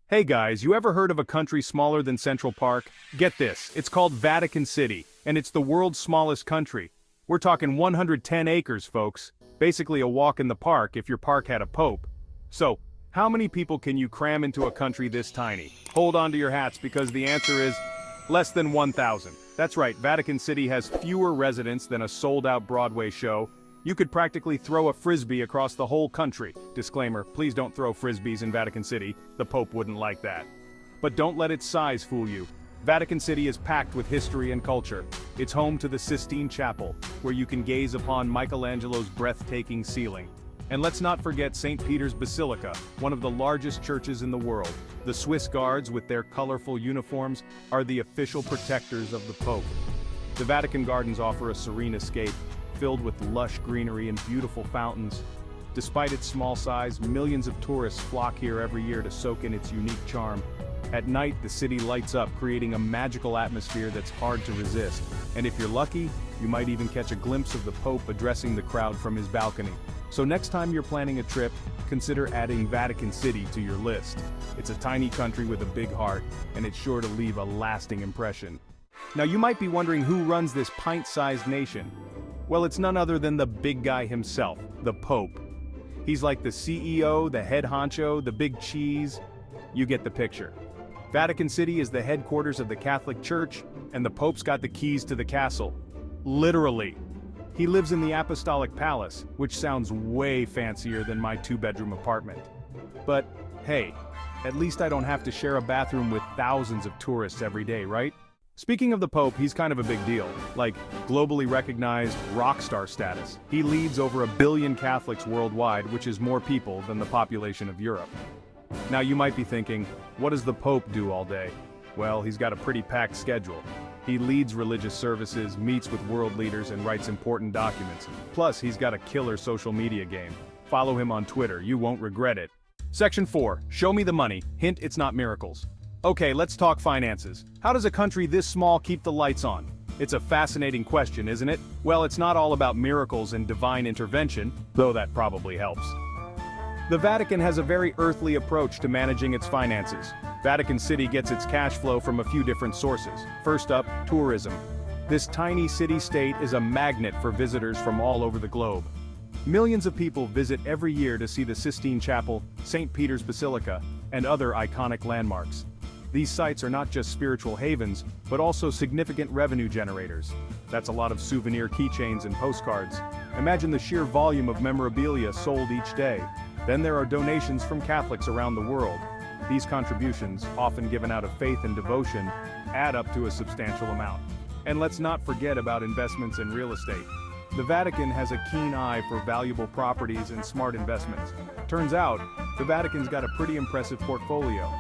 Hey guys, you ever heard of a country smaller than Central Park? Get this, it's called Vatican City, and it's the world's smallest country. We're talking 110 acres, folks. Basically a walk in the park if your park had a pope. So, how many people can you cram into a country this tiny? Hold on to your hats because the answer is less than 1,000. That's right, Vatican City has fewer residents than a sold-out Broadway show. You could practically throw a frisbee across the whole country. Disclaimer, please don't throw frisbees in Vatican City. The Pope wouldn't like that. But don't let its size fool you. Vatican City is packed with history and culture. It's home to the Sistine Chapel, where you can gaze upon Michelangelo's breathtaking ceiling. And let's not forget St. Peter's Basilica, one of the largest churches in the world. The Swiss Guards, with their colorful uniforms, are the official protectors of the Pope. The Vatican Gardens offer a serene escape, filled with lush greenery and beautiful fountains. Despite its small size, millions of tourists flock here every year to soak in its unique charm. At night, the city lights up, creating a magical atmosphere that's hard to resist. And if you're lucky, you might even catch a glimpse of the Pope addressing the crowd from his balcony. So next time you're planning a trip, consider adding Vatican City to your list. It's a tiny country with a big heart, and it's sure to leave a lasting impression. Now you might be wondering who runs this pint-sized nation. Well, it's none other than the big guy himself, the Pope. He's like the CEO, the head honcho, the big cheese. You get the picture. Vatican City is the headquarters of the Catholic Church, and the Pope's got the keys to the castle. Literally. He lives in the Apostolic Palace, which sounds way fancier than my two-bedroom apartment. But, hey, at least I don't have to share a bathroom with thousands of tourists every day, right? Speaking of the Pope, he's kind of a big deal, like globally recognized rock star status. He leads over 1 billion Catholics worldwide, which is more people than the population of Europe. Now you might be thinking, what does the Pope do all day? Well, he's got a pretty packed schedule. He leads religious services, meets with world leaders, and writes important documents. Plus, he's got a killer social media game. Follow him on Twitter, you won't regret it. Section 4, show me the money. Hint, it's not miracles. Okay, let's talk finances. How does a country this small keep the lights on? It's a fascinating question, isn't it? Well, it's not all about miracles and divine intervention, though that probably helps. The Vatican has a very earthly approach to managing its finances. Vatican City gets its cash flow from a few different sources. First up, tourism. This tiny city-state is a magnet for visitors from all over the globe. Millions of people visit every year to see the Sistine Chapel, St. Peter's Basilica, and other iconic landmarks. These sites are not just spiritual havens, but also significant revenue generators. That's a lot of souvenir keychains and postcards. Imagine the sheer volume of memorabilia sold each day. Then there are donations from Catholics around the world. These contributions, often given out of faith and devotion, add up to a substantial amount. And let's not forget about investments in real estate. The Vatican has a keen eye for valuable properties and smart investments. Turns out, the Vatican's got a pretty impressive portfolio.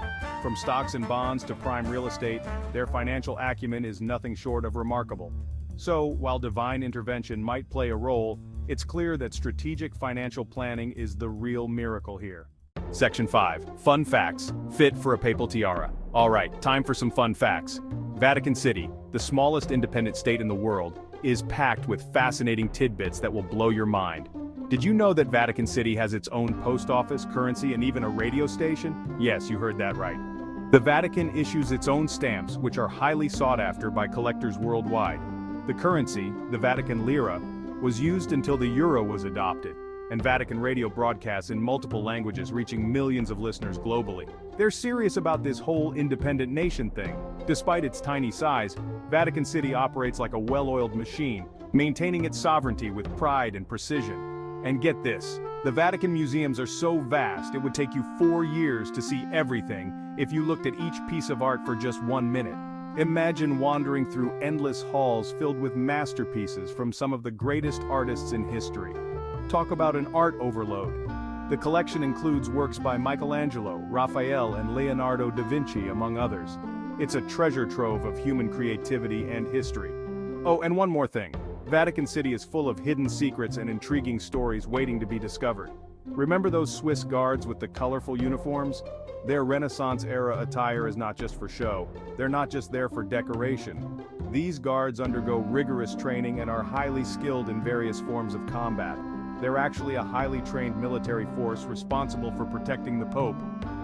From stocks and bonds to prime real estate, their financial acumen is nothing short of remarkable. So, while divine intervention might play a role, it's clear that strategic financial planning is the real miracle here. Section 5. Fun facts, fit for a papal tiara. Alright, time for some fun facts. Vatican City, the smallest independent state in the world, is packed with fascinating tidbits that will blow your mind. Did you know that Vatican City has its own post office, currency, and even a radio station? Yes, you heard that right. The Vatican issues its own stamps, which are highly sought after by collectors worldwide. The currency, the Vatican lira, was used until the euro was adopted, and Vatican radio broadcasts in multiple languages, reaching millions of listeners globally. They're serious about this whole independent nation thing. Despite its tiny size, Vatican City operates like a well-oiled machine, maintaining its sovereignty with pride and precision. And get this, the Vatican museums are so vast it would take you 4 years to see everything if you looked at each piece of art for just 1 minute. Imagine wandering through endless halls filled with masterpieces from some of the greatest artists in history. Talk about an art overload. The collection includes works by Michelangelo, Raphael, and Leonardo da Vinci, among others. It's a treasure trove of human creativity and history. Oh, and one more thing. Vatican City is full of hidden secrets and intriguing stories waiting to be discovered. Remember those Swiss guards with the colorful uniforms? Their Renaissance-era attire is not just for show. They're not just there for decoration. These guards undergo rigorous training and are highly skilled in various forms of combat. They're actually a highly trained military force responsible for protecting the Pope.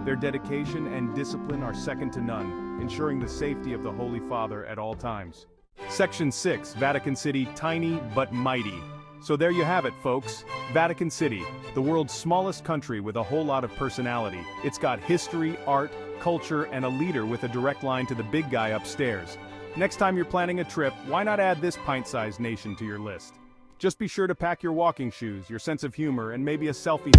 Their dedication and discipline are second to none, ensuring the safety of the Holy Father at all times. Section 6, Vatican City, tiny but mighty. So there you have it, folks. Vatican City, the world's smallest country with a whole lot of personality. It's got history, art, culture, and a leader with a direct line to the big guy upstairs. Next time you're planning a trip, why not add this pint-sized nation to your list? Just be sure to pack your walking shoes, your sense of humor, and maybe a selfie.